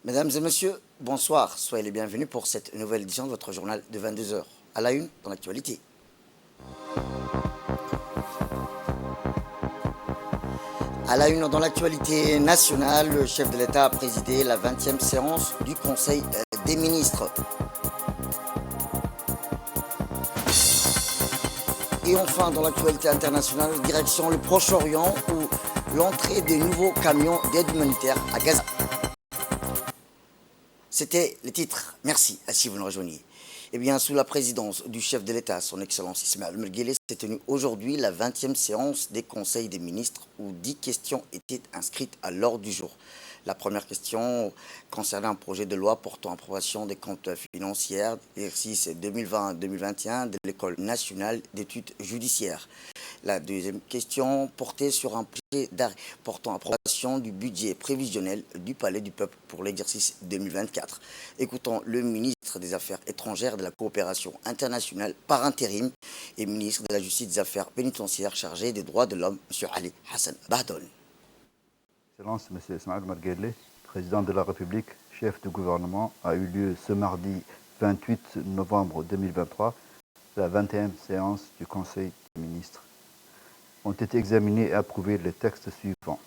Mesdames et messieurs, bonsoir. Soyez les bienvenus pour cette nouvelle édition de votre journal de 22 heures. À la une, dans l'actualité. À la une, dans l'actualité nationale, le chef de l'État a présidé la 20e séance du Conseil des ministres. Et enfin, dans l'actualité internationale, direction le Proche-Orient où l'entrée des nouveaux camions d'aide humanitaire à Gaza. C'était les titres. Merci, si vous nous rejoignez. Eh bien, sous la présidence du chef de l'État, son Excellence Ismaël Omar Guelleh, s'est tenue aujourd'hui la 20e séance des conseils des ministres où 10 questions étaient inscrites à l'ordre du jour. La première question concernait un projet de loi portant approbation des comptes financiers d'exercice 2020-2021 de l'École nationale d'études judiciaires. La deuxième question portait sur un projet d'arrêt portant approbation du budget prévisionnel du Palais du Peuple pour l'exercice 2024. Écoutons le ministre des Affaires étrangères et de la coopération internationale par intérim et ministre de la Justice et des Affaires pénitentiaires chargé des droits de l'homme, M. Ali Hassan Bahdon. Excellence, M. Ismaël Omar Guelleh, président de la République, chef du gouvernement, a eu lieu ce mardi 28 novembre 2023, la 21e séance du Conseil des ministres. Ont été examinés et approuvés les textes suivants.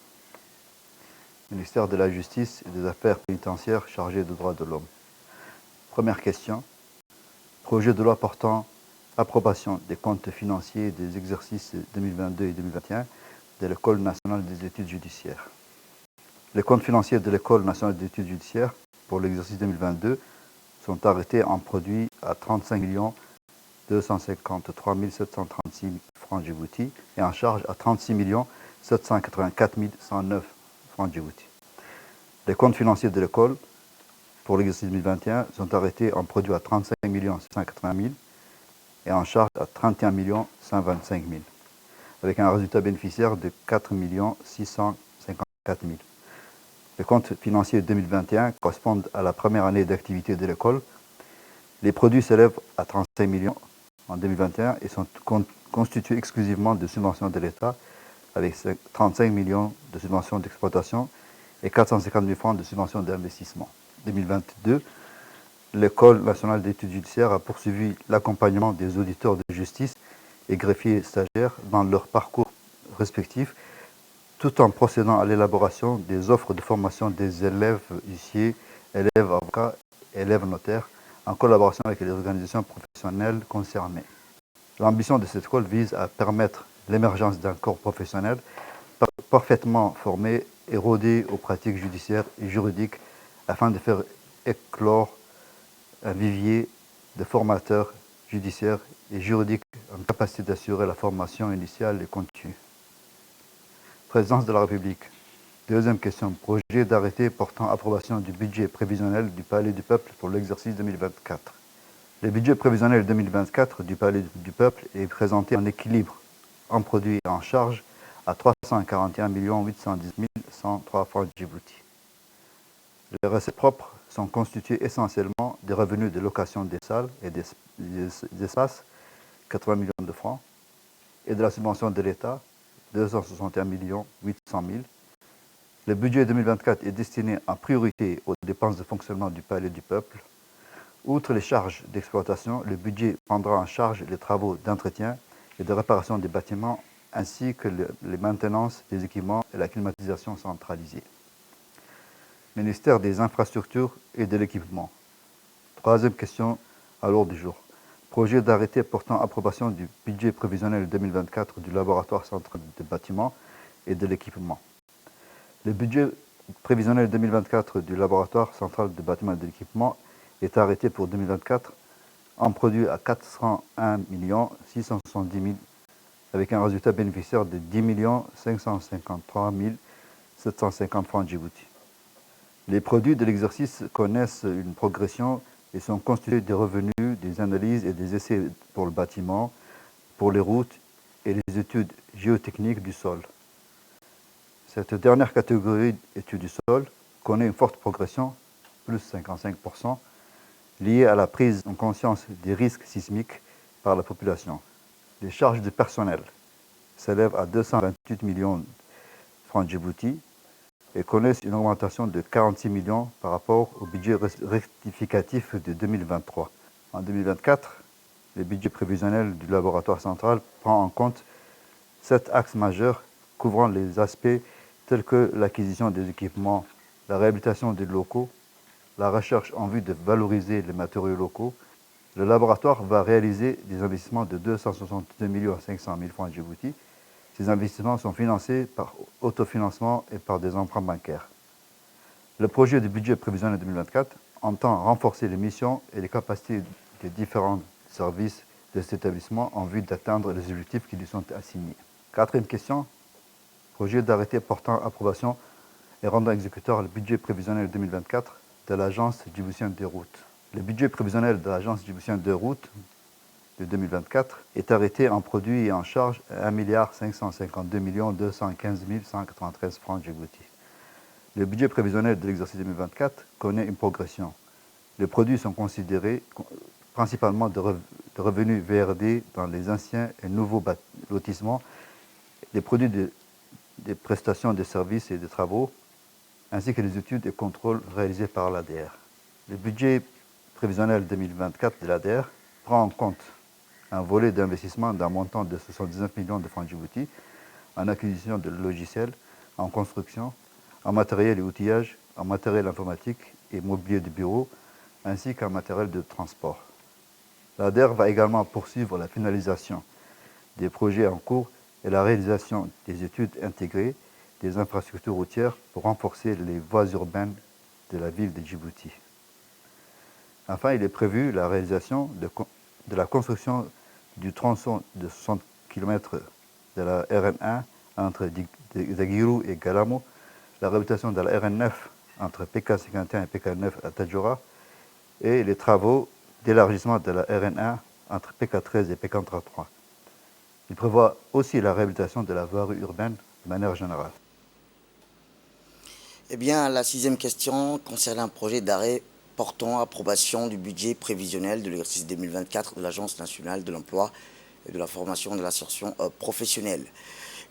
Ministère de la Justice et des Affaires pénitentiaires chargé des droits de l'homme. Première question. Projet de loi portant approbation des comptes financiers des exercices 2022 et 2021 de l'École nationale des études judiciaires. Les comptes financiers de l'École nationale des études judiciaires pour l'exercice 2022 sont arrêtés en produit à 35 253 736 francs Djibouti et en charge à 36 784 109 francs Djibouti. Les comptes financiers de l'école pour l'exercice 2021 sont arrêtés en produit à 35 680 000 et en charge à 31 125 000, avec un résultat bénéficiaire de 4 654 000. Les comptes financiers 2021 correspondent à la première année d'activité de l'école. Les produits s'élèvent à 35 millions en 2021 et sont constitués exclusivement de subventions de l'État, avec 35 millions de subventions d'exploitation et 450 000 francs de subventions d'investissement. En 2022, l'École nationale d'études judiciaires a poursuivi l'accompagnement des auditeurs de justice et greffiers stagiaires dans leur parcours respectif, tout en procédant à l'élaboration des offres de formation des élèves huissiers, élèves avocats, élèves notaires, en collaboration avec les organisations professionnelles concernées. L'ambition de cette école vise à permettre l'émergence d'un corps professionnel parfaitement formé et rodé aux pratiques judiciaires et juridiques afin de faire éclore un vivier de formateurs judiciaires et juridiques en capacité d'assurer la formation initiale et continue. Présidence de la République. Deuxième question. Projet d'arrêté portant approbation du budget prévisionnel du Palais du Peuple pour l'exercice 2024. Le budget prévisionnel 2024 du Palais du Peuple est présenté en équilibre en produit et en charge à 341 810 103 francs Djibouti. Les recettes propres sont constituées essentiellement des revenus de location des salles et des espaces, 80 millions de francs, et de la subvention de l'État, 261 800 000. Le budget 2024 est destiné en priorité aux dépenses de fonctionnement du Palais du Peuple. Outre les charges d'exploitation, le budget prendra en charge les travaux d'entretien et de réparation des bâtiments ainsi que les maintenances des équipements et la climatisation centralisée. Ministère des Infrastructures et de l'Équipement. Troisième question à l'ordre du jour. Projet d'arrêté portant approbation du budget prévisionnel 2024 du laboratoire central des bâtiments et de l'équipement. Le budget prévisionnel 2024 du laboratoire central des bâtiments et de l'équipement est arrêté pour 2024 en produit à 401 670 000 avec un résultat bénéficiaire de 10 553 750 francs Djibouti. Les produits de l'exercice connaissent une progression et sont constitués des revenus, des analyses et des essais pour le bâtiment, pour les routes et les études géotechniques du sol. Cette dernière catégorie d'études du sol connaît une forte progression, plus 55%, liée à la prise en conscience des risques sismiques par la population. Les charges de personnel s'élèvent à 228 millions de francs Djibouti et connaissent une augmentation de 46 millions par rapport au budget rectificatif de 2023. En 2024, le budget prévisionnel du laboratoire central prend en compte 7 axes majeurs couvrant les aspects tels que l'acquisition des équipements, la réhabilitation des locaux, la recherche en vue de valoriser les matériaux locaux. Le laboratoire va réaliser des investissements de 262 500 000 francs Djibouti. Ces investissements sont financés par autofinancement et par des emprunts bancaires. Le projet de budget prévisionnel 2024 entend renforcer les missions et les capacités des différents services de cet établissement en vue d'atteindre les objectifs qui lui sont assignés. Quatrième question, projet d'arrêté portant approbation et rendant exécutoire le budget prévisionnel 2024 de l'Agence djiboutienne des routes. Le budget prévisionnel de l'Agence djiboutienne des routes de 2024 est arrêté en produit et en charge 1 552 215 193 francs Djibouti. Le budget prévisionnel de l'exercice 2024 connaît une progression. Les produits sont considérés principalement de revenus VRD dans les anciens et nouveaux lotissements, des produits des prestations de services et de travaux, ainsi que les études et contrôles réalisés par l'ADR. Le budget prévisionnel 2024 de l'ADR prend en compte un volet d'investissement d'un montant de 79 millions de francs Djibouti en acquisition de logiciels, en construction, en matériel et outillage, en matériel informatique et mobilier de bureau, ainsi qu'en matériel de transport. L'ADR va également poursuivre la finalisation des projets en cours et la réalisation des études intégrées des infrastructures routières pour renforcer les voies urbaines de la ville de Djibouti. Enfin, il est prévu la réalisation de la construction du tronçon de 60 km de la RN1 entre Dagirou et Galamo, la réhabilitation de la RN9 entre PK51 et PK9 à Tadjoura et les travaux d'élargissement de la RN1 entre PK13 et PK33. Il prévoit aussi la réhabilitation de la voirie urbaine de manière générale. Eh bien, la sixième question concerne un projet d'arrêt portant approbation du budget prévisionnel de l'exercice 2024 de l'Agence nationale de l'emploi et de la formation de l'insertion professionnelle.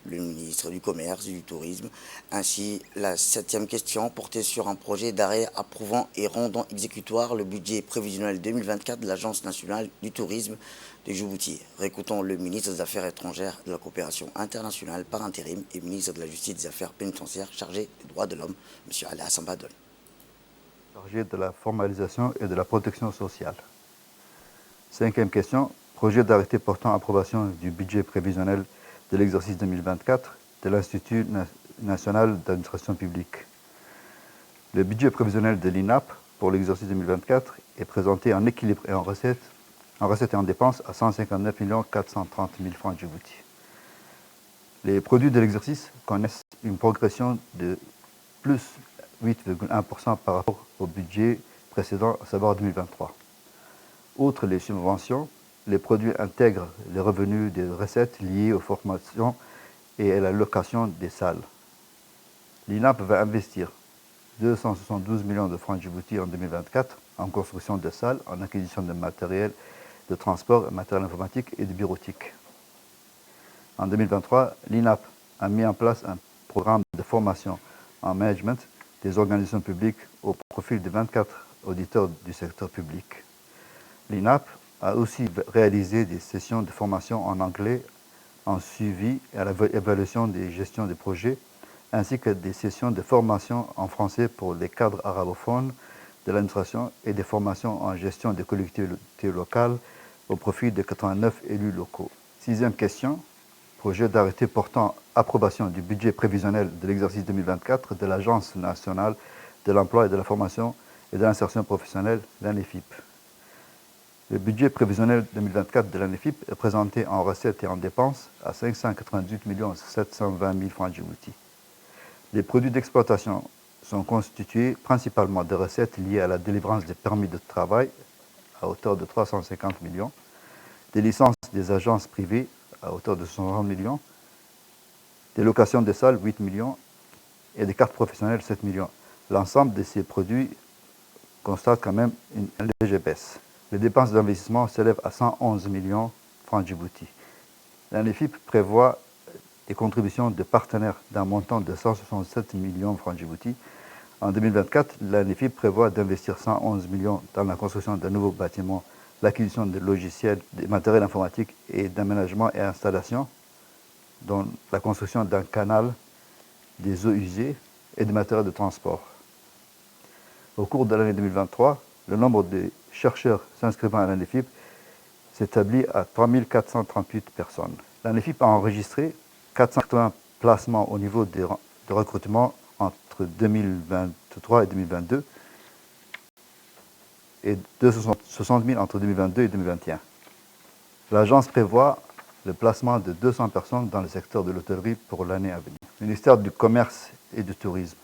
Le ministre du Commerce et du Tourisme. Ainsi, la septième question portait sur un projet d'arrêt approuvant et rendant exécutoire le budget prévisionnel 2024 de l'Agence nationale du tourisme de Djibouti. Récoutons le ministre des Affaires étrangères, de la coopération internationale par intérim et ministre de la Justice et des Affaires pénitentiaires chargé des droits de l'homme, M. Ali Hassan Badol. Chargé de la formalisation et de la protection sociale. Cinquième question, projet d'arrêté portant approbation du budget prévisionnel de l'exercice 2024 de l'Institut national d'administration publique. Le budget prévisionnel de l'INAP pour l'exercice 2024 est présenté en équilibre et en recettes et en dépenses à 159 430 000 francs Djibouti. Les produits de l'exercice connaissent une progression de plus 8,1% par rapport au budget précédent, à savoir 2023. Outre les subventions, les produits intègrent les revenus des recettes liées aux formations et à la location des salles. L'INAP va investir 272 millions de francs Djibouti en 2024 en construction de salles, en acquisition de matériel de transport, matériel informatique et de bureautique. En 2023, l'INAP a mis en place un programme de formation en management des organisations publiques au profil de 24 auditeurs du secteur public. L'INAP a aussi réalisé des sessions de formation en anglais, en suivi et à l'évaluation des gestions de projets, ainsi que des sessions de formation en français pour les cadres arabophones de l'administration et des formations en gestion des collectivités locales au profit de 89 élus locaux. Sixième question, projet d'arrêté portant approbation du budget prévisionnel de l'exercice 2024 de l'Agence nationale de l'emploi et de la formation et de l'insertion professionnelle, l'ANEFIP. Le budget prévisionnel 2024 de l'ANEFIP est présenté en recettes et en dépenses à 598 720 000 francs Djibouti. Les produits d'exploitation sont constitués principalement de recettes liées à la délivrance des permis de travail à hauteur de 350 millions, des licences des agences privées à hauteur de 160 millions, des locations de salles 8 millions et des cartes professionnelles 7 millions. L'ensemble de ces produits constate quand même une légère baisse. Les dépenses d'investissement s'élèvent à 111 millions francs Djibouti. L'ANEFIP prévoit des contributions de partenaires d'un montant de 167 millions de francs Djibouti. En 2024, l'ANEFIP prévoit d'investir 111 millions dans la construction d'un nouveau bâtiment, l'acquisition de logiciels, de matériel informatique et d'aménagement et installation, dont la construction d'un canal, des eaux usées et des matériels de transport. Au cours de l'année 2023, le nombre de chercheurs s'inscrivant à l'ANEFIP s'établit à 3438 personnes. L'ANEFIP a enregistré 480 placements au niveau de recrutement entre 2023 et 2022 et 260 000 entre 2022 et 2021. L'agence prévoit le placement de 200 personnes dans le secteur de l'hôtellerie pour l'année à venir. Ministère du Commerce et du Tourisme.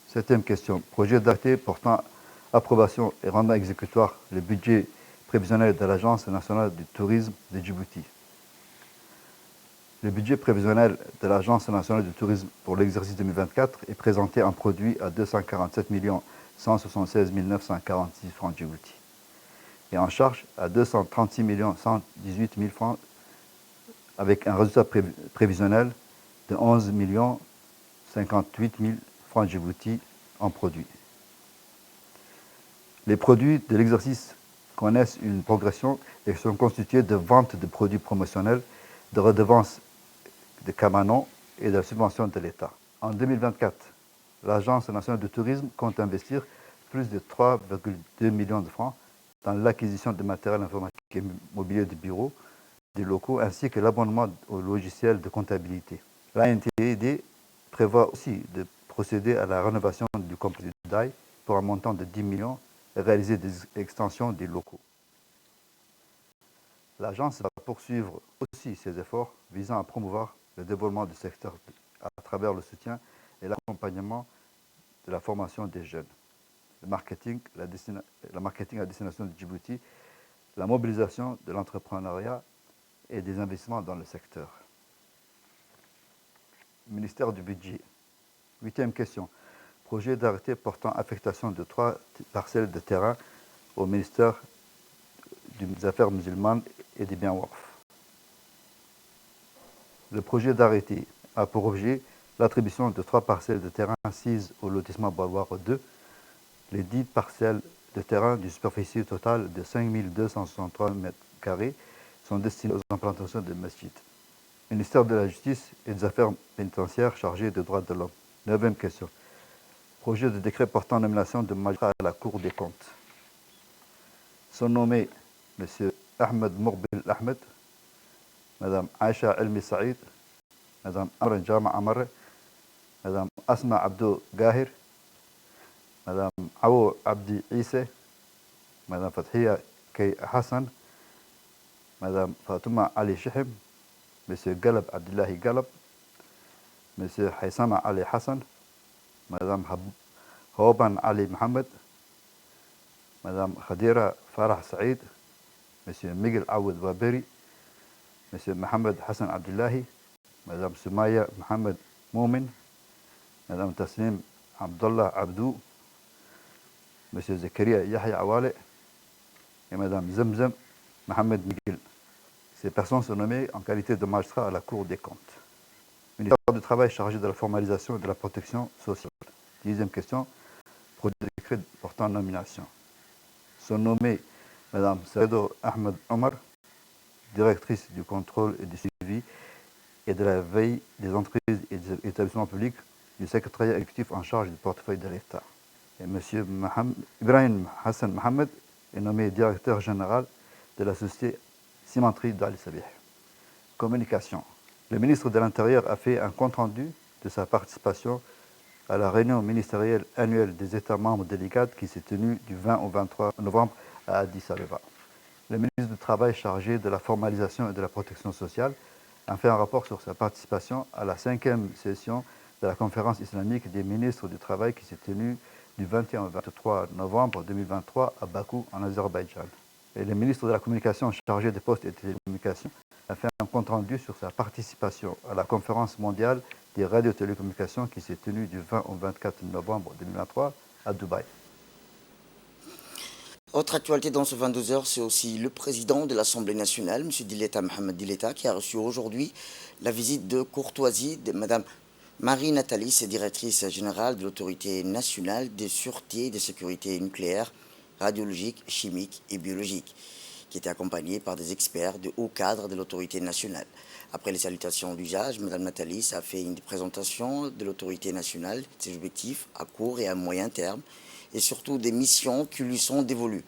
Septième question. Projet d'arrêté portant approbation et rendant exécutoire le budget prévisionnel de l'Agence nationale du tourisme de Djibouti. Le budget prévisionnel de l'Agence nationale du tourisme pour l'exercice 2024 est présenté en produit à 247 176 946 francs Djibouti et en charge à 236 118 000 francs avec un résultat prévisionnel de 11 58 000 francs Djibouti en produit. Les produits de l'exercice connaissent une progression et sont constitués de ventes de produits promotionnels, de redevances de Camanon et de la subvention de l'État. En 2024, l'Agence nationale du tourisme compte investir plus de 3,2 millions de francs dans l'acquisition de matériel informatique et mobilier de bureau, des locaux, ainsi que l'abonnement au logiciel de comptabilité. L'ANTD prévoit aussi de procéder à la rénovation du complexe du DAI pour un montant de 10 millions et réaliser des extensions des locaux. L'agence va poursuivre aussi ses efforts visant à promouvoir le développement du secteur à travers le soutien et l'accompagnement de la formation des jeunes, le marketing à destination de Djibouti, la mobilisation de l'entrepreneuriat et des investissements dans le secteur. Ministère du Budget. Huitième question. Projet d'arrêté portant affectation de 3 parcelles de terrain au ministère des Affaires musulmanes et des biens waqf. Le projet d'arrêté a pour objet l'attribution de 3 parcelles de terrain assises au lotissement Balwar 2. Les 10 parcelles de terrain d'une superficie totale de 5 263 m² sont destinées aux implantations de masjid. Ministère de la Justice et des Affaires pénitentiaires chargé des droits de l'homme. Neuvième question. Projet de décret portant nomination de magistrat à la Cour des comptes. Sont nommés M. Ahmed Mourbil Ahmed, Mme Aisha Elmi Saïd, Mme Amran Jama Amar, Mme Asma Abdou Gahir, Mme Awo Abdi Isse, Mme Fathia Kay Hassan, Mme Fatouma Ali Shihim, M. Galab Abdullahi Galab, M. Haysama Ali Hassan, Mme Hoban Ali Mohamed, Mme Khadira Farah Saïd, M. Miguel Aoud Waberi, M. Mohamed Hassan Abdullahi, Mme Soumaya Mohamed Moumin, Mme Tasnim Abdullah Abdou, M. Zakaria Yahya Awale et Mme Zemzem Mohamed Miguel. Ces personnes sont nommées en qualité de magistrats à la Cour des comptes. Ministère du Travail chargé de la formalisation et de la protection sociale. Dixième question. Projet de décret portant nomination. Sont nommés Mme Saïdo Ahmed Omar, directrice du contrôle et du suivi et de la veille des entreprises et des établissements publics du secrétariat exécutif en charge du portefeuille de l'État. Et M. Ibrahim Hassan Mohamed est nommé directeur général de la société Cimenterie d'Al Sabih. Communication. Le ministre de l'Intérieur a fait un compte-rendu de sa participation à la réunion ministérielle annuelle des États membres de l'IGAD qui s'est tenue du 20 au 23 novembre à Addis Abeba. Le ministre du Travail chargé de la formalisation et de la protection sociale a fait un rapport sur sa participation à la 5e session de la conférence islamique des ministres du Travail qui s'est tenue du 21 au 23 novembre 2023 à Bakou, en Azerbaïdjan. Et le ministre de la Communication chargé des postes et des télécommunications a fait un compte-rendu sur sa participation à la conférence mondiale des radios-télécommunications qui s'est tenue du 20 au 24 novembre 2023 à Dubaï. Autre actualité dans ce 22 heures, c'est aussi le président de l'Assemblée nationale, M. Dileta Mohamed Dileta, qui a reçu aujourd'hui la visite de courtoisie de Mme Marie Nathalie, directrice générale de l'Autorité nationale de sûreté et de sécurité nucléaire, radiologique, chimique et biologique, qui était accompagnée par des experts de haut cadre de l'Autorité nationale. Après les salutations d'usage, Mme Nathalie a fait une présentation de l'Autorité nationale, de ses objectifs à court et à moyen terme, et surtout des missions qui lui sont dévolues.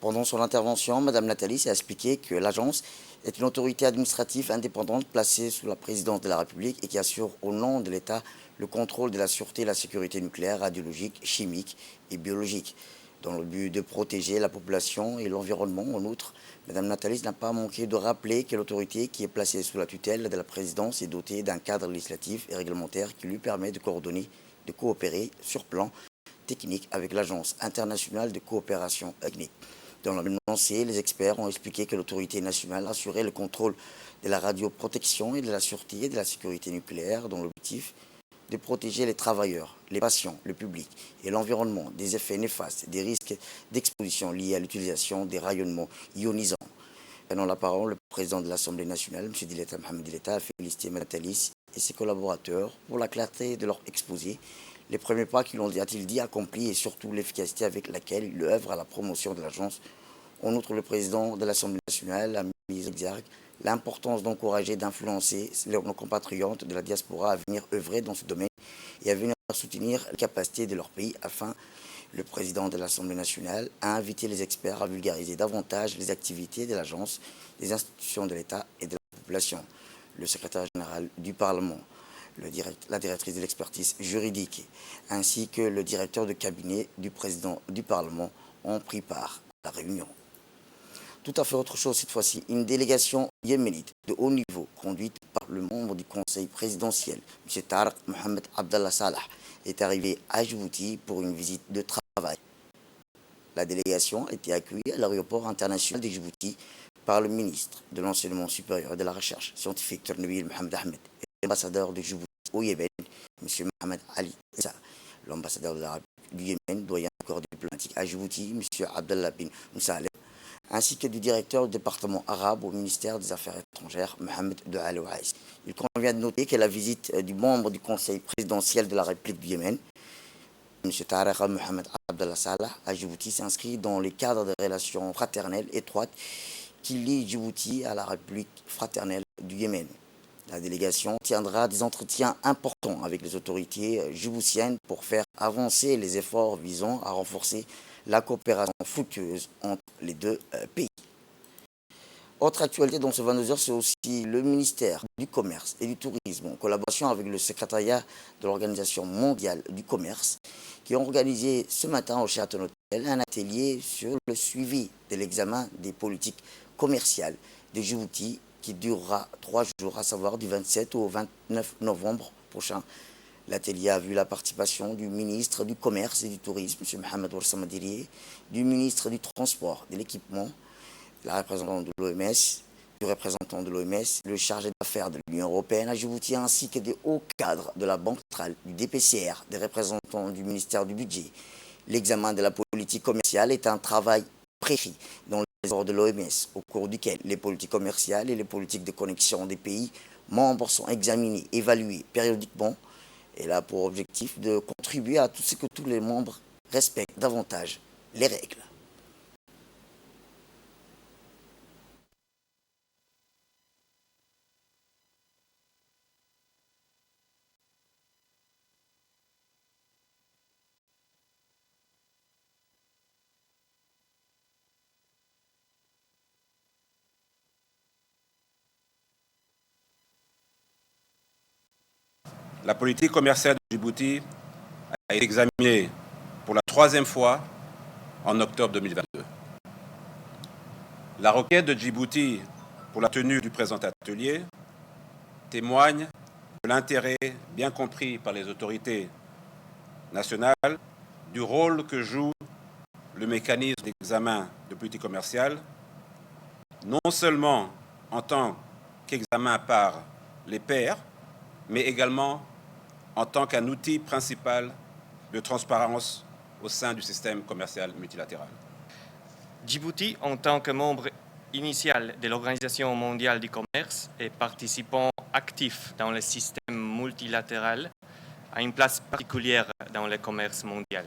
Pendant son intervention, Mme Nathalie a expliqué que l'agence est une autorité administrative indépendante placée sous la présidence de la République et qui assure au nom de l'État le contrôle de la sûreté et la sécurité nucléaire, radiologique, chimique et biologique, dans le but de protéger la population et l'environnement. En outre, Mme Nathalie n'a pas manqué de rappeler que l'autorité qui est placée sous la tutelle de la présidence est dotée d'un cadre législatif et réglementaire qui lui permet de coordonner, de coopérer sur plan technique avec l'Agence internationale de coopération technique. Dans le même lancé, les experts ont expliqué que l'autorité nationale assurait le contrôle de la radioprotection et de la sûreté et de la sécurité nucléaire, dont l'objectif de protéger les travailleurs, les patients, le public et l'environnement des effets néfastes, des risques d'exposition liés à l'utilisation des rayonnements ionisants. Prenant la parole, le président de l'Assemblée nationale, M. Dileta Mohamed Dileta, a félicité Mme Nathalie et ses collaborateurs pour la clarté de leur exposé, les premiers pas qu'ils ont, a-t-il dit, accomplis et surtout l'efficacité avec laquelle ils œuvrent à la promotion de l'agence. En outre, le président de l'Assemblée nationale a mis en exergue l'importance d'encourager et d'influencer nos compatriotes de la diaspora à venir œuvrer dans ce domaine et à venir soutenir les capacités de leur pays afin, le président de l'Assemblée nationale a invité les experts à vulgariser davantage les activités de l'agence, des institutions de l'État et de la population. Le secrétaire général du Parlement, la directrice de l'expertise juridique, ainsi que le directeur de cabinet du président du Parlement ont pris part à la réunion. Tout à fait autre chose cette fois-ci, une délégation yéménite de haut niveau conduite par le membre du conseil présidentiel, M. Tarek Mohamed Abdallah Salah, est arrivé à Djibouti pour une visite de travail. La délégation a été accueillie à l'aéroport international de Djibouti par le ministre de l'Enseignement supérieur et de la Recherche scientifique, Tornabil Mohamed Ahmed, et l'ambassadeur de Djibouti au Yémen, M. Mohamed Ali Issa, l'ambassadeur de la République du Yémen, doyen du corps diplomatique à Djibouti, M. Abdallah bin Moussalem, ainsi que du directeur du département arabe au ministère des Affaires étrangères, Mohamed de Alouaïs. Il convient de noter que la visite du membre du conseil présidentiel de la République du Yémen, M. Tarek Mohamed Abdallah Salah, à Djibouti, s'inscrit dans le cadre de relations fraternelles étroites qui lient Djibouti à la République fraternelle du Yémen. La délégation tiendra des entretiens importants avec les autorités djiboutiennes pour faire avancer les efforts visant à renforcer la coopération fructueuse entre les deux pays. Autre actualité dans ce 22 heures, c'est aussi le ministère du Commerce et du Tourisme, en collaboration avec le secrétariat de l'Organisation mondiale du commerce, qui ont organisé ce matin au Sheraton Hotel un atelier sur le suivi de l'examen des politiques commerciales de Djibouti, qui durera 3 jours, à savoir du 27 au 29 novembre prochain. L'atelier a vu la participation du ministre du Commerce et du Tourisme, M. Mohamed Warsamadiri, du ministre du Transport et de l'Équipement, la représentante de l'OMS, du représentant de l'OMS, le chargé d'affaires de l'Union européenne à Djibouti, ainsi que des hauts cadres de la Banque centrale, du DPCR, des représentants du ministère du Budget. L'examen de la politique commerciale est un travail précis dans le trésor de l'OMS, au cours duquel les politiques commerciales et les politiques de connexion des pays membres sont examinées, évaluées périodiquement. Elle a pour objectif de contribuer à tout ce que tous les membres respectent davantage les règles. La politique commerciale de Djibouti a été examinée pour la 3e fois en octobre 2022. La requête de Djibouti pour la tenue du présent atelier témoigne de l'intérêt bien compris par les autorités nationales du rôle que joue le mécanisme d'examen de politique commerciale, non seulement en tant qu'examen par les pairs, mais également en tant qu'un outil principal de transparence au sein du système commercial multilatéral. Djibouti, en tant que membre initial de l'Organisation mondiale du commerce et participant actif dans le système multilatéral, a une place particulière dans le commerce mondial.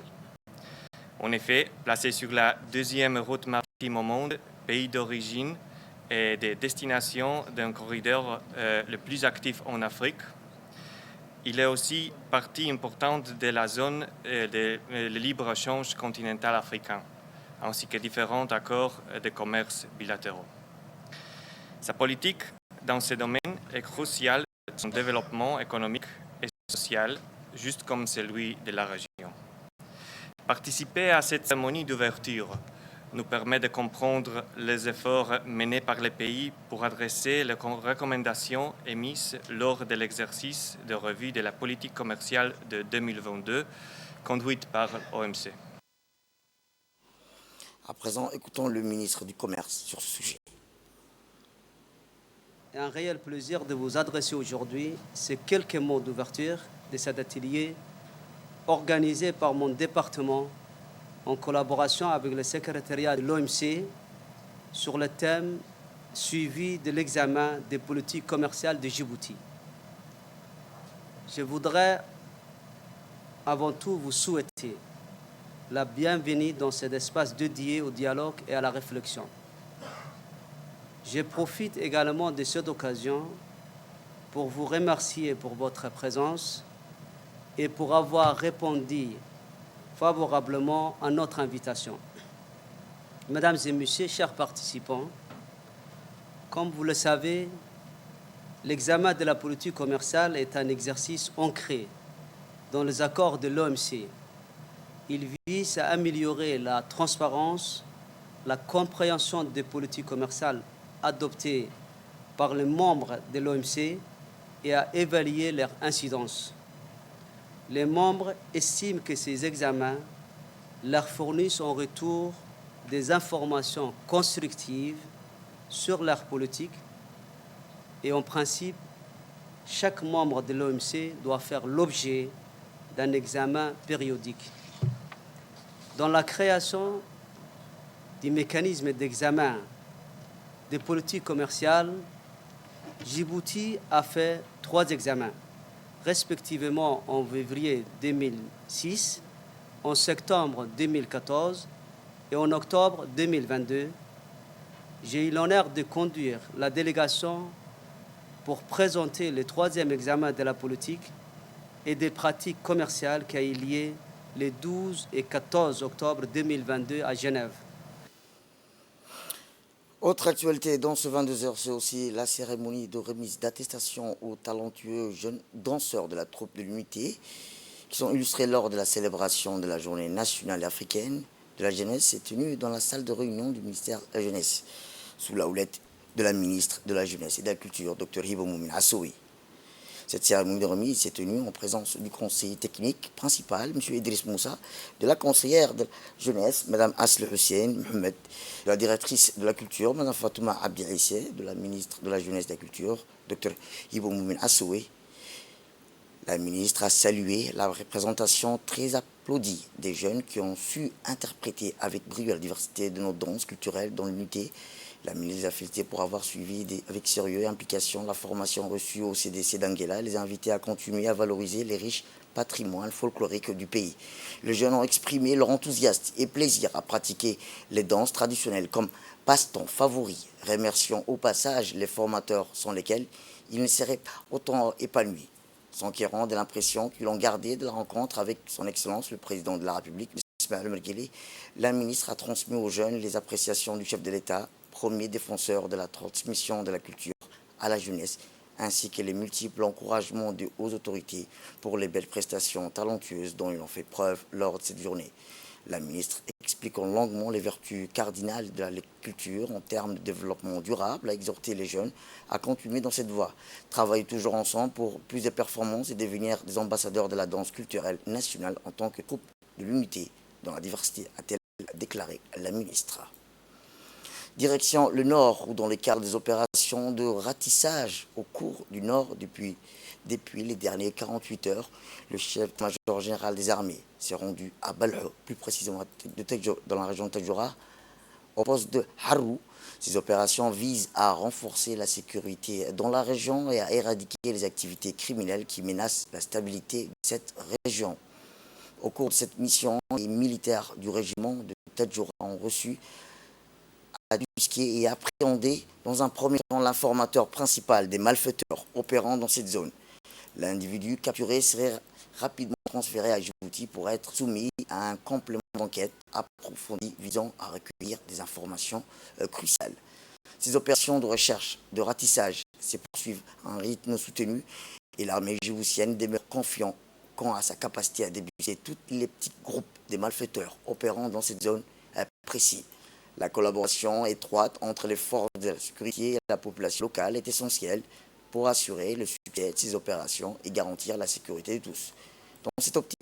En effet, placé sur la deuxième route maritime au monde, pays d'origine et de destination d'un corridor le plus actif en Afrique, il est aussi partie importante de la zone de libre-échange continental africain, ainsi que différents accords de commerce bilatéraux. Sa politique dans ce domaine est cruciale pour son développement économique et social, juste comme celui de la région. Participer à cette cérémonie d'ouverture nous permet de comprendre les efforts menés par les pays pour adresser les recommandations émises lors de l'exercice de revue de la politique commerciale de 2022 conduite par l'OMC. À présent, écoutons le ministre du Commerce sur ce sujet. C'est un réel plaisir de vous adresser aujourd'hui ces quelques mots d'ouverture de cet atelier organisé par mon département en collaboration avec le secrétariat de l'OMC sur le thème suivi de l'examen des politiques commerciales de Djibouti. Je voudrais avant tout vous souhaiter la bienvenue dans cet espace dédié au dialogue et à la réflexion. Je profite également de cette occasion pour vous remercier pour votre présence et pour avoir répondu favorablement à notre invitation. Mesdames et messieurs, chers participants, comme vous le savez, l'examen de la politique commerciale est un exercice ancré dans les accords de l'OMC. Il vise à améliorer la transparence, la compréhension des politiques commerciales adoptées par les membres de l'OMC et à évaluer leur incidence. Les membres estiment que ces examens leur fournissent en retour des informations constructives sur leur politique et en principe, chaque membre de l'OMC doit faire l'objet d'un examen périodique. Dans la création du mécanisme d'examen des politiques commerciales, Djibouti a fait 3 examens, respectivement en février 2006, en septembre 2014 et en octobre 2022. J'ai eu l'honneur de conduire la délégation pour présenter le 3e examen de la politique et des pratiques commerciales qui a eu lieu les 12 et 14 octobre 2022 à Genève. Autre actualité dans ce 22h, c'est aussi la cérémonie de remise d'attestation aux talentueux jeunes danseurs de la troupe de l'Unité qui sont illustrés lors de la célébration de la Journée nationale africaine de la jeunesse. C'est tenu dans la salle de réunion du ministère de la Jeunesse, sous la houlette de la ministre de la Jeunesse et de la Culture, Dr Hibo Moumin Assoui. Cette cérémonie de remise s'est tenue en présence du conseiller technique principal, M. Idriss Moussa, de la conseillère de jeunesse, Mme Asle Hussein Mohamed, de la directrice de la culture, Mme Fatouma Abdi Aissé, de la ministre de la Jeunesse et de la Culture, Dr Hibo Moumin Assoui. La ministre a salué la représentation très applaudie des jeunes qui ont su interpréter avec brio la diversité de nos danses culturelles dans l'unité. La ministre les a félicité pour avoir suivi avec sérieux et implication la formation reçue au CDC d'Anguilla et les a invités à continuer à valoriser les riches patrimoines folkloriques du pays. Les jeunes ont exprimé leur enthousiasme et plaisir à pratiquer les danses traditionnelles comme passe-temps favori. Remercions au passage les formateurs sans lesquels ils ne seraient pas autant épanouis, s'enquérant de l'impression qu'ils ont gardé de la rencontre avec son Excellence le Président de la République, Ismaël Mergueli. La ministre a transmis aux jeunes les appréciations du chef de l'État, premier défenseur de la transmission de la culture à la jeunesse, ainsi que les multiples encouragements des hautes autorités pour les belles prestations talentueuses dont ils ont fait preuve lors de cette journée. La ministre expliquant longuement les vertus cardinales de la culture en termes de développement durable, a exhorté les jeunes à continuer dans cette voie, travailler toujours ensemble pour plus de performances et devenir des ambassadeurs de la danse culturelle nationale en tant que troupe de l'unité dans la diversité, a-t-elle déclaré la ministre. Direction le Nord, où dans le cadre des opérations de ratissage au cours du Nord depuis les dernières 48 heures, le chef-major général des armées s'est rendu à Balho, plus précisément dans la région de Tadjoura, au poste de Harou. Ces opérations visent à renforcer la sécurité dans la région et à éradiquer les activités criminelles qui menacent la stabilité de cette région. Au cours de cette mission, les militaires du régiment de Tadjoura ont reçu à débusquer et appréhender dans un premier temps l'informateur principal des malfaiteurs opérant dans cette zone. L'individu capturé serait rapidement transféré à Djibouti pour être soumis à un complément d'enquête approfondi visant à recueillir des informations cruciales. Ces opérations de recherche, de ratissage, se poursuivent à un rythme soutenu et l'armée djiboutienne demeure confiante quant à sa capacité à débusquer tous les petits groupes de malfaiteurs opérant dans cette zone précise. La collaboration étroite entre les forces de la sécurité et la population locale est essentielle pour assurer le succès de ces opérations et garantir la sécurité de tous. Dans cette optique,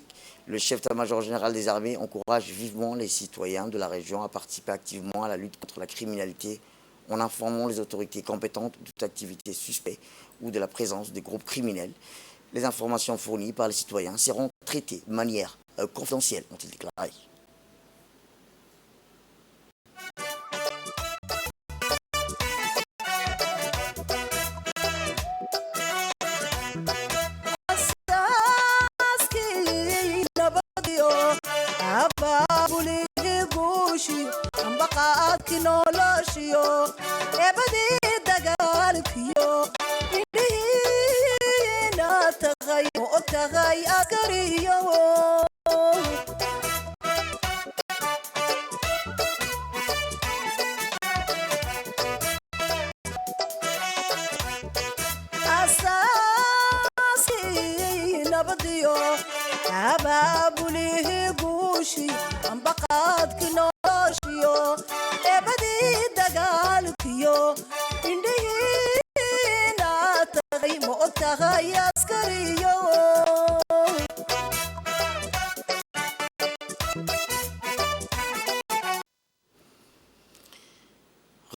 le chef d'état-major général des armées encourage vivement les citoyens de la région à participer activement à la lutte contre la criminalité en informant les autorités compétentes de toute activité suspecte ou de la présence de groupes criminels. Les informations fournies par les citoyens seront traitées de manière confidentielle, ont-ils déclaré.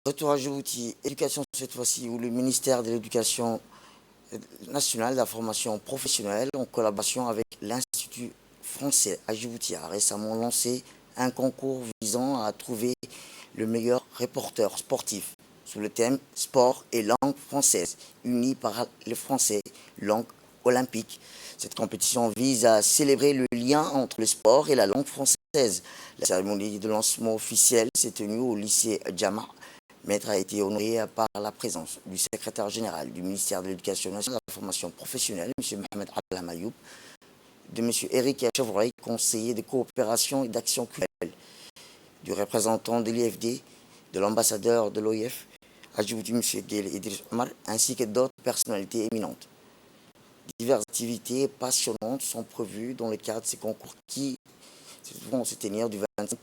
Retour à Djibouti, éducation cette fois-ci, où le ministère de l'Éducation nationale de la formation professionnelle, en collaboration avec l'Institut français à Djibouti, a récemment lancé un concours visant à trouver le meilleur reporter sportif sous le thème sport et langue française, unis par les Français, langue olympique. Cette compétition vise à célébrer le lien entre le sport et la langue française. La cérémonie de lancement officielle s'est tenue au lycée Djama. Maître a été honoré par la présence du secrétaire général du ministère de l'Éducation nationale et de la formation professionnelle, M. Mohamed Al-Hamayoub, de M. Eric Chevroy, conseiller de coopération et d'action culturelle, du représentant de l'IFD, de l'ambassadeur de l'OIF à Djibouti, M. Guel Idriss Omar, ainsi que d'autres personnalités éminentes. Diverses activités passionnantes sont prévues dans le cadre de ces concours qui vont se tenir du 25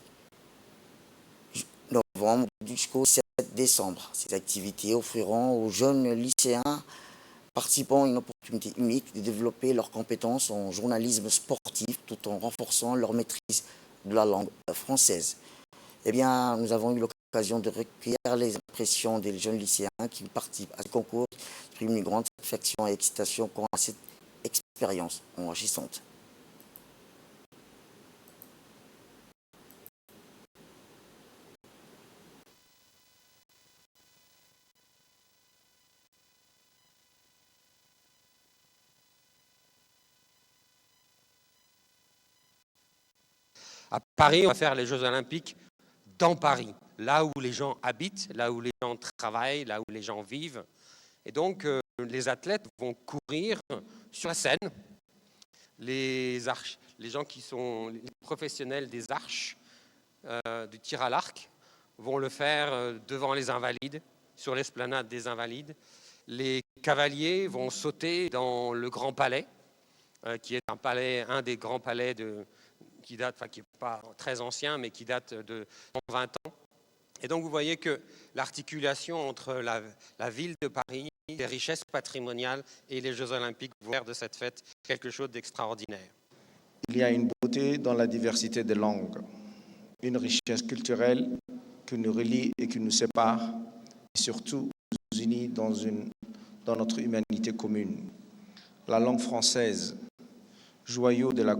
novembre jusqu'au 7 décembre. Ces activités offriront aux jeunes lycéens participants une opportunité unique de développer leurs compétences en journalisme sportif tout en renforçant leur maîtrise de la langue française. Eh bien, nous avons eu l'occasion de recueillir les impressions des jeunes lycéens qui participent à ce concours, qui expriment une grande satisfaction et excitation quant à cette expérience enrichissante. À Paris, on va faire les Jeux Olympiques dans Paris, là où les gens habitent, là où les gens travaillent, là où les gens vivent. Et donc, les athlètes vont courir sur la scène. Les gens qui sont les professionnels des arches, du tir à l'arc, vont le faire devant les Invalides, sur l'esplanade des Invalides. Les cavaliers vont sauter dans le Grand Palais, qui est un des grands palais qui date, enfin qui n'est pas très ancien, mais qui date de 20 ans. Et donc vous voyez que l'articulation entre la ville de Paris, les richesses patrimoniales et les Jeux Olympiques vont faire de cette fête quelque chose d'extraordinaire. Il y a une beauté dans la diversité des langues, une richesse culturelle qui nous relie et qui nous sépare, et surtout nous unit dans notre humanité commune. La langue française, joyau de la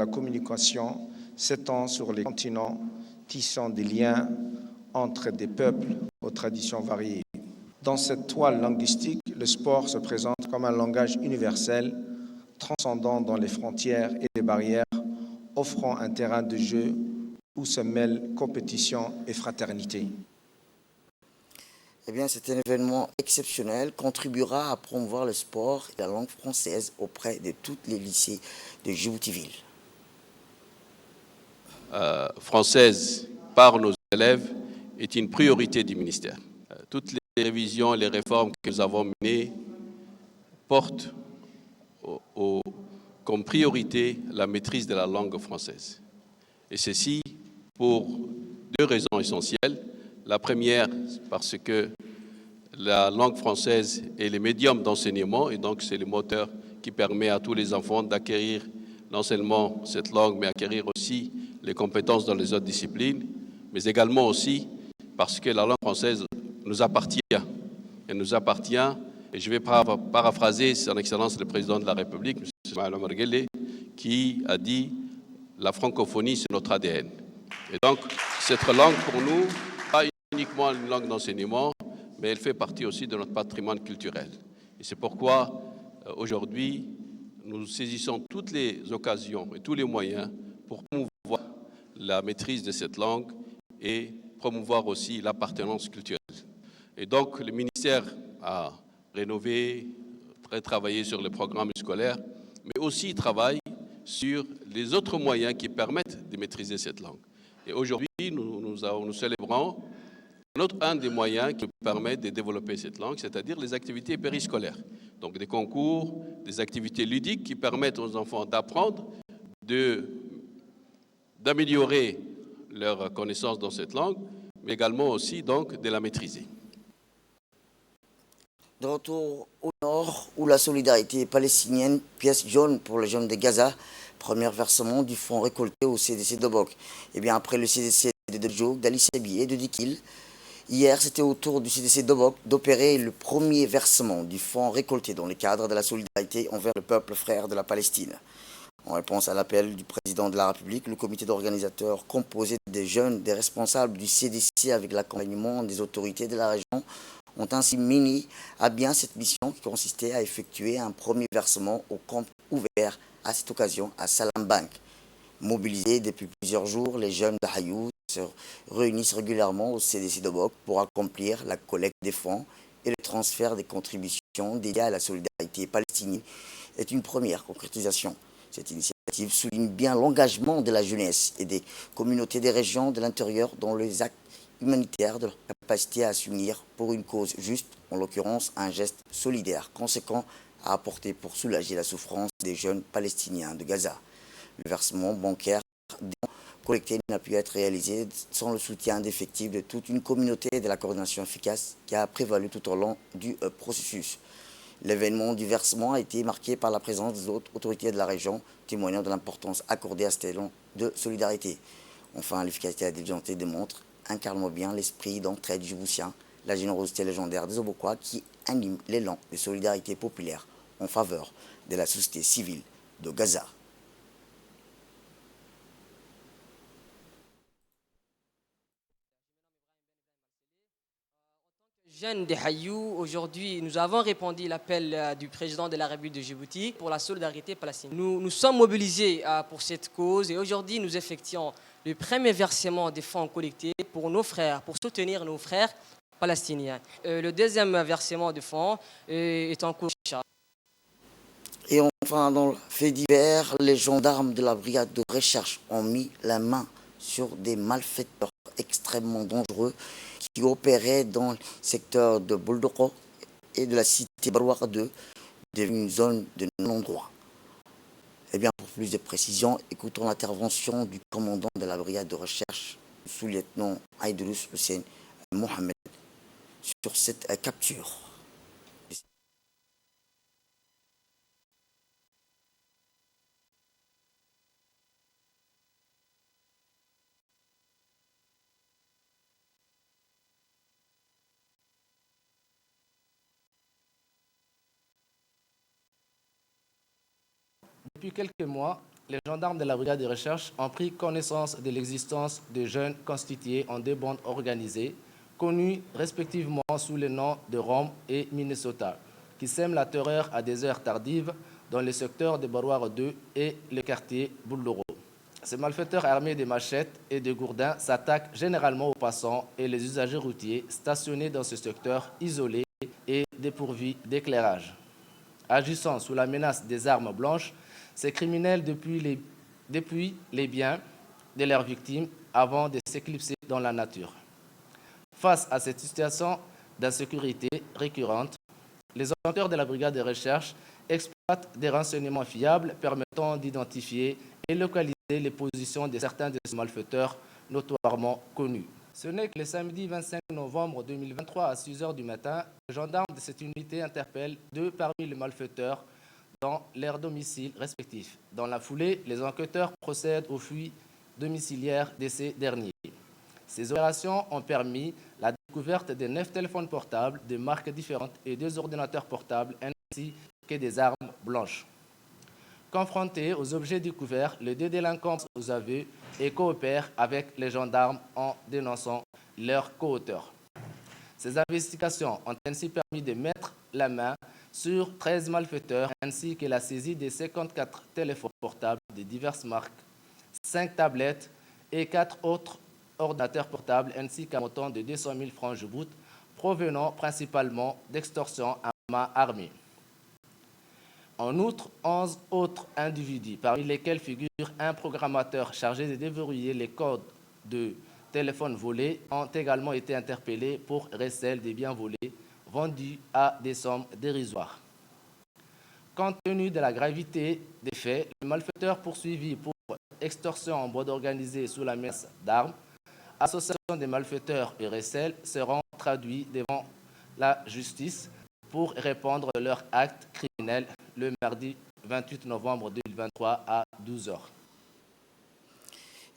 communication, s'étend sur les continents, tissant des liens entre des peuples aux traditions variées. Dans cette toile linguistique, le sport se présente comme un langage universel, transcendant dans les frontières et les barrières, offrant un terrain de jeu où se mêlent compétition et fraternité. Eh bien, cet événement exceptionnel contribuera à promouvoir le sport et la langue française auprès de tous les lycées de Djibouti-Ville. Française par nos élèves est une priorité du ministère. Toutes les révisions et les réformes que nous avons menées portent comme priorité la maîtrise de la langue française. Et ceci pour deux raisons essentielles. La première, parce que la langue française est le médium d'enseignement et donc c'est le moteur qui permet à tous les enfants d'acquérir non seulement cette langue, mais acquérir aussi les compétences dans les autres disciplines, mais également aussi parce que la langue française nous appartient. Elle nous appartient, et je vais paraphraser son Excellence le Président de la République, M. Ismaël Omar Guelleh, qui a dit « la francophonie, c'est notre ADN ». Et donc, cette langue, pour nous, pas uniquement une langue d'enseignement, mais elle fait partie aussi de notre patrimoine culturel. Et c'est pourquoi, aujourd'hui, nous saisissons toutes les occasions et tous les moyens pour promouvoir la maîtrise de cette langue et promouvoir aussi l'appartenance culturelle. Et donc, le ministère a rénové, travaillé sur les programmes scolaires, mais aussi travaille sur les autres moyens qui permettent de maîtriser cette langue. Et aujourd'hui, nous célébrons un des moyens qui nous permet de développer cette langue, c'est-à-dire les activités périscolaires. Donc des concours, des activités ludiques qui permettent aux enfants d'apprendre, d'améliorer leur connaissance dans cette langue, mais également aussi donc de la maîtriser. De retour au nord, où la solidarité palestinienne, pièce jaune pour les jeunes de Gaza, premier versement du fonds récolté au CDC de Bok. Et bien après le CDC de Djouk, d'Ali Sebi et de Dikil, hier c'était au tour du CDC de Bok d'opérer le premier versement du fonds récolté dans le cadre de la solidarité envers le peuple frère de la Palestine. En réponse à l'appel du président de la République, le comité d'organisateurs composé des jeunes, des responsables du CDC avec l'accompagnement des autorités de la région ont ainsi mené à bien cette mission qui consistait à effectuer un premier versement au compte ouvert à cette occasion à Salam Bank. Mobilisés depuis plusieurs jours, les jeunes de Hayout se réunissent régulièrement au CDC de Bok pour accomplir la collecte des fonds et le transfert des contributions dédiées à la solidarité palestinienne est une première concrétisation. Cette initiative souligne bien l'engagement de la jeunesse et des communautés des régions de l'intérieur dans les actes humanitaires de leur capacité à s'unir pour une cause juste, en l'occurrence un geste solidaire conséquent à apporter pour soulager la souffrance des jeunes palestiniens de Gaza. Le versement bancaire collecté n'a pu être réalisé sans le soutien d'effectifs de toute une communauté et de la coordination efficace qui a prévalu tout au long du processus. L'événement du versement a été marqué par la présence des autres autorités de la région, témoignant de l'importance accordée à cet élan de solidarité. Enfin, l'efficacité diligentée démontre incarne bien l'esprit d'entraide djiboutien, la générosité légendaire des Obokois qui anime l'élan de solidarité populaire en faveur de la société civile de Gaza. Jeunes de Hayou, aujourd'hui, nous avons répondu à l'appel du président de la République de Djibouti pour la solidarité palestinienne. Nous sommes mobilisés pour cette cause et aujourd'hui, nous effectuons le premier versement des fonds collectés pour nos frères, pour soutenir nos frères palestiniens. Le deuxième versement de fonds est en cours. Et enfin, dans le fait divers, les gendarmes de la brigade de recherche ont mis la main sur des malfaiteurs extrêmement dangereux qui opéraient dans le secteur de Boldoko et de la cité Barouara 2, une zone de non-droit. Eh bien, pour plus de précisions, écoutons l'intervention du commandant de la brigade de recherche, sous-lieutenant Aïdrous Hussein Mohamed, sur cette capture. Depuis quelques mois, les gendarmes de la brigade de recherche ont pris connaissance de l'existence de jeunes constitués en deux bandes organisées, connus respectivement sous les noms de Rome et Minnesota, qui sèment la terreur à des heures tardives dans le secteur de Baroire 2 et le quartier Bouloro. Ces malfaiteurs armés de machettes et de gourdins s'attaquent généralement aux passants et les usagers routiers stationnés dans ce secteur isolé et dépourvu d'éclairage. Agissant sous la menace des armes blanches, ces criminels dépouillent les biens de leurs victimes avant de s'éclipser dans la nature. Face à cette situation d'insécurité récurrente, les enquêteurs de la brigade de recherche exploitent des renseignements fiables permettant d'identifier et localiser les positions de certains de ces malfaiteurs notoirement connus. Ce n'est que le samedi 25 novembre 2023 à 6 h du matin, les gendarmes de cette unité interpellent deux parmi les malfaiteurs dans leurs domiciles respectifs. Dans la foulée, les enquêteurs procèdent aux fuites domiciliaires de ces derniers. Ces opérations ont permis la découverte de 9 téléphones portables de marques différentes et 2 ordinateurs portables ainsi que des armes blanches. Confrontés aux objets découverts, les deux délinquants aux aveux et coopèrent avec les gendarmes en dénonçant leurs co-auteurs. Ces investigations ont ainsi permis de mettre la main sur 13 malfaiteurs ainsi que la saisie de 54 téléphones portables de diverses marques, 5 tablettes et 4 autres ordinateurs portables ainsi qu'un montant de 200 000 francs Djibouti provenant principalement d'extorsion à main armée. En outre, 11 autres individus, parmi lesquels figure un programmateur chargé de déverrouiller les codes de téléphones volés, ont également été interpellés pour recel des biens volés vendus à des sommes dérisoires. Compte tenu de la gravité des faits, les malfaiteurs poursuivis pour extorsion en bande organisée sous la menace d'armes, association des malfaiteurs et recel seront traduits devant la justice pour répondre de leur acte criminel le mardi 28 novembre 2023 à 12 h.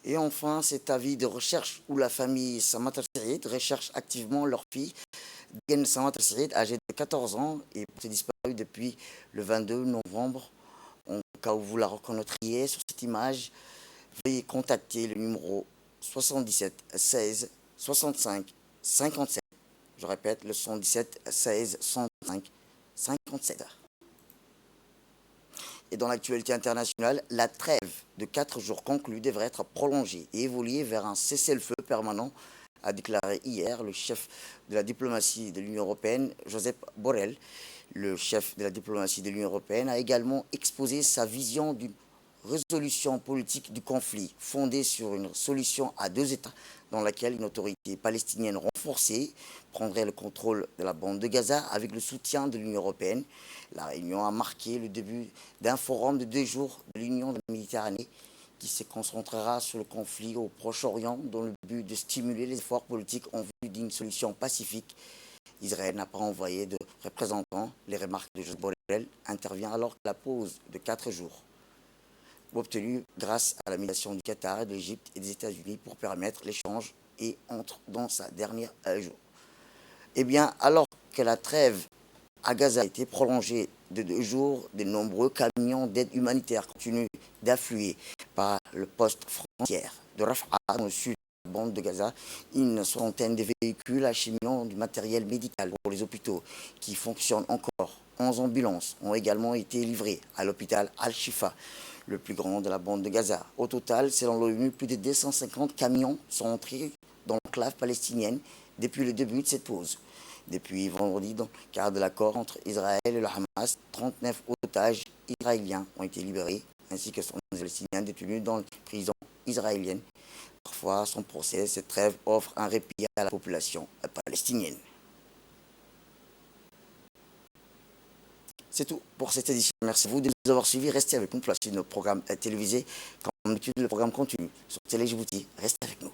Et enfin, cet avis de recherche où la famille Samata Sirid recherche activement leur fille, Gen Samata Sirid, âgée de 14 ans et disparue depuis le 22 novembre. En cas où vous la reconnaîtriez sur cette image, veuillez contacter le numéro 77 16 65 57. Je répète, le 77 16 65 57. Et dans l'actualité internationale, la trêve de 4 jours conclue devrait être prolongée et évoluer vers un cessez-le-feu permanent, a déclaré hier le chef de la diplomatie de l'Union européenne, Josep Borrell. Le chef de la diplomatie de l'Union européenne a également exposé sa vision d'une résolution politique du conflit fondée sur une solution à 2 États dans laquelle une autorité palestinienne renforcée prendrait le contrôle de la bande de Gaza avec le soutien de l'Union européenne. La réunion a marqué le début d'un forum de 2 jours de l'Union de la Méditerranée qui se concentrera sur le conflit au Proche-Orient dans le but de stimuler les efforts politiques en vue d'une solution pacifique. Israël n'a pas envoyé de représentants. Les remarques de Josep Borrell interviennent alors que la pause de 4 jours obtenue grâce à la médiation du Qatar, de l'Égypte et des États-Unis pour permettre l'échange et entre dans sa dernière jour. Eh bien, alors que la trêve à Gaza a été prolongée de 2 jours, de nombreux camions d'aide humanitaire continuent d'affluer par le poste frontière de Rafah dans le sud de la bande de Gaza. Une centaine de véhicules acheminant du matériel médical pour les hôpitaux qui fonctionnent encore. 11 ambulances ont également été livrées à l'hôpital Al-Shifa, le plus grand de la bande de Gaza. Au total, selon l'ONU, plus de 250 camions sont entrés dans l'enclave palestinienne depuis le début de cette pause. Depuis vendredi, dans le cadre de l'accord entre Israël et le Hamas, 39 otages israéliens ont été libérés, ainsi que 100 Palestiniens détenus dans les prisons israéliennes. Parfois, sans procès, cette trêve offre un répit à la population palestinienne. C'est tout pour cette édition. Merci à vous de nous avoir suivis. Restez avec nous pour la suite de nos programmes télévisés. Comme d'habitude, le programme continue sur Télé Djibouti. Restez avec nous.